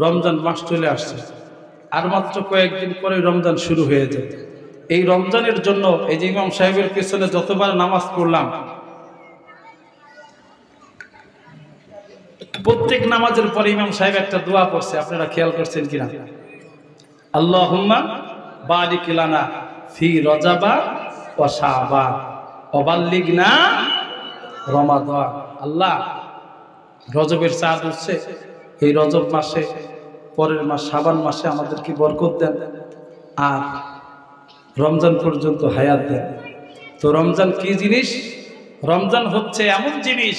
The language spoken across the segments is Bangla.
রমজান মাস চলে আসছে, আর মাত্র কয়েকদিন পরে রমজান শুরু হয়ে যায়। এই রমজানের জন্য এই যে ইমাম সাহেবের পেছনে যতবার নামাজ পড়লাম, প্রত্যেক নামাজের পরে ইমাম সাহেব একটা দোয়া পড়ছে, আপনারা খেয়াল করছেন কিনা? আল্লাহুম্মা বারিক লানা ফি রজাবা ওয়া শাবান ওয়া বাল্লিগনা রমাদান। আল্লাহ, রজবের চাঁদ উঠছে, এই রজব মাসে, পরের মাস শাবান মাসে আমাদেরকে বরকত দেন, আর রমজান পর্যন্ত হায়াত দেন। তো রমজান কি জিনিস? রমজান হচ্ছে এমন জিনিস,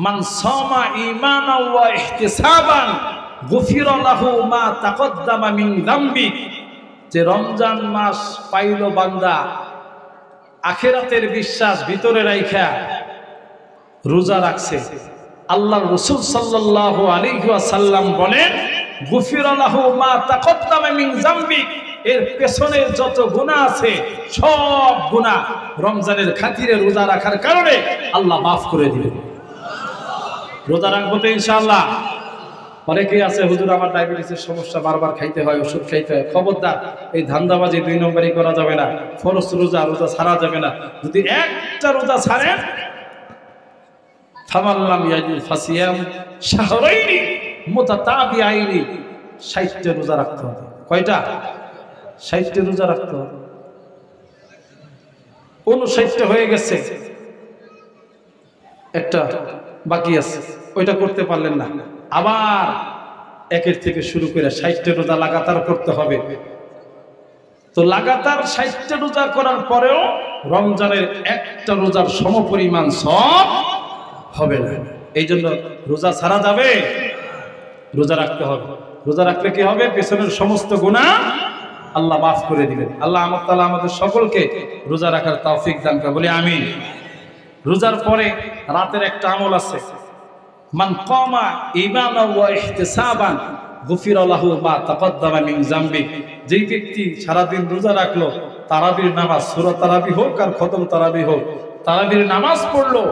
মান সামা ঈমানান ওয়া ইহতিসাবান গুফিরা লাহু মা তাকদ্দামা মিন যামবি। যে রমজান মাস পাইল বান্দা, আখিরাতের বিশ্বাস ভিতরে রাইখা রোজা রাখছে, আল্লাহর রাসূল সাল্লাল্লাহু আলাইহি ওয়াসাল্লাম বলেন, গুফিরা লাহু মা তাকদ্দামা মিন যামবি, এর পেছনের যত গুনাহ আছে সব গুনাহ রমজানের খাতিরে রোজা রাখার কারণে আল্লাহ মাফ করে দিবেন। রোজা রাখবো তো ইনশাআল্লাহ। অনেকেই আছে, হুজুর আমার ডায়াবেটিসের সমস্যা, বারবার খাইতে হয়, ওষুধ খাইতে হয়। খবরদার, এই ধান্দাবাজি 2 নম্বরই করা যাবে না। ফরজ রোজা ছাড়া যাবে না। যদি একটা রোজা ছাড়েন, ফামাল্লাম ইয়াজিদ ফাসিয়াম শাহরাইনি মুতাতাবিআইনি, 60টা রোজা রাখতে হবে। কয়টা? 60টা রোজা রাখতে হবে। 59টা হয়ে গেছে, একটা বাকি আছে, ওইটা করতে পারলেন না, আবার একের থেকে শুরু করে 60টা রোজা লাগাতার করতে হবে। তো লাগাতার 60টা রোজা করার পরেও রমজানের একটা রোজার সমপরিমাণ সওয়াব হবে না। এই জন্য রোজা ছাড়া যাবে, রোজা রাখতে হবে। রোজা রাখলে কি হবে? পেছনের সমস্ত গুনাহ আল্লাহ মাফ করে দিবেন। আল্লাহ আমাদের সকলকে রোজা রাখার তৌফিক দান করে, বলি আমিন। রোজার পরে রাতের একটা আমল আছে, মান কামা ঈমানান ওয়া ইহতিসাবান গুফিরা লাহু মা তাকদ্দামা মিন যামবি। যেই ব্যক্তি সারাদিন রোজা রাখলো, তারাবির নামাজ, সূরা তারাবি হোক আর খতম তারাবি হোক, তারাবির নামাজ পড়লো,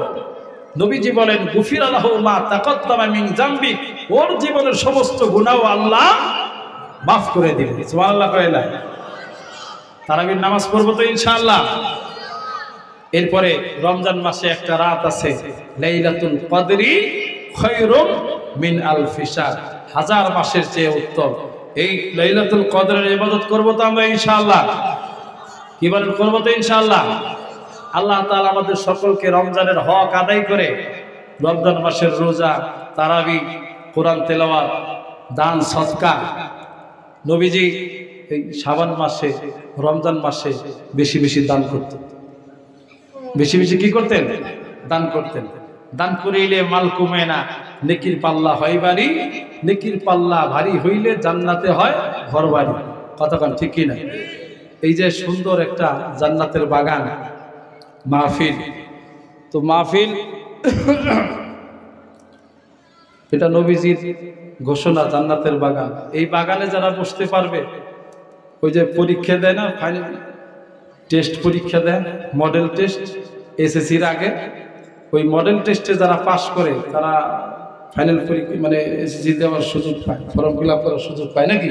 নবীজি বলেন গুফিরা লাহু মা তাকদ্দামা মিন যামবি, ওর জীবনের সমস্ত গুনাহ আল্লাহ মাফ করে দিবেন। সুবহানাল্লাহ কইলা। তারাবির নামাজ পড়বো তো ইনশাআল্লাহ। এরপরে রমজান মাসে একটা রাত আছে, লাইলাতুল কদরি খায়রুম মিন আলফি শাহর, 1000 মাসের চেয়ে উত্তম। এই লাইলাতুল কদরের ইবাদত করব তো আমরা ইনশাআল্লাহ। কি বলেন? করব তো ইনশাআল্লাহ। আল্লাহ তাআলা আমাদের সকলকে রমজানের হক আদায় করে রমজান মাসের রোজা, তারাবি, কোরআন তেলাওয়াত, দান সদকা। নবীজি এই শাবান মাসে, রমজান মাসে বেশি বেশি দান করতেন। বেশি বেশি কি করতেন? দান করতেন। দান করিলে মাল কমে না, নেকির পাল্লা হয় ভারী, নেকির পাল্লা ভারী হইলে জান্নাতে হয় ঘর বাড়ি। কতক্ষণ ঠিক কি না? এই যে সুন্দর একটা জান্নাতের বাগান, মাহফিল, তো মাহফিল এটা নবীজির ঘোষণা, জান্নাতের বাগান। এই বাগানে যারা বসতে পারবে, ওই যে পরীক্ষা দেয় না, ফাইনাল টেস্ট পরীক্ষা দেয়, মডেল টেস্ট, এসএসসির আগে, ওই মডেল টেস্টে যারা পাশ করে তারা ফাইনাল পরীক্ষা মানে এসএসসি দেওয়ার সুযোগ পায়, ফর্ম ফিল আপ করার সুযোগ পায় নাকি?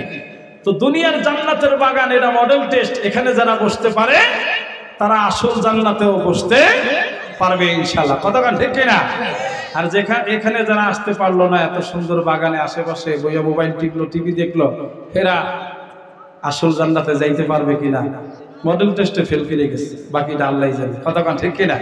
তো দুনিয়ার জান্নাতের বাগান, এটা মডেল টেস্ট। এখানে যারা বসতে পারে তারা আসল জান্নাতেও বসতে পারবে ইনশাআল্লাহ। কতক্ষণ ঠিক কিনা? আর এখানে যারা আসতে পারলো না, এত সুন্দর বাগানে আশেপাশে বইয়া মোবাইল টিপলো, টিভি দেখলো, এরা আসল জান্নাতে যাইতে পারবে কিনা? মডেল টেস্টে ফেল করে গেছে, বাকিটা আল্লাহই জানে। কতক্ষণ ঠিক কিনা?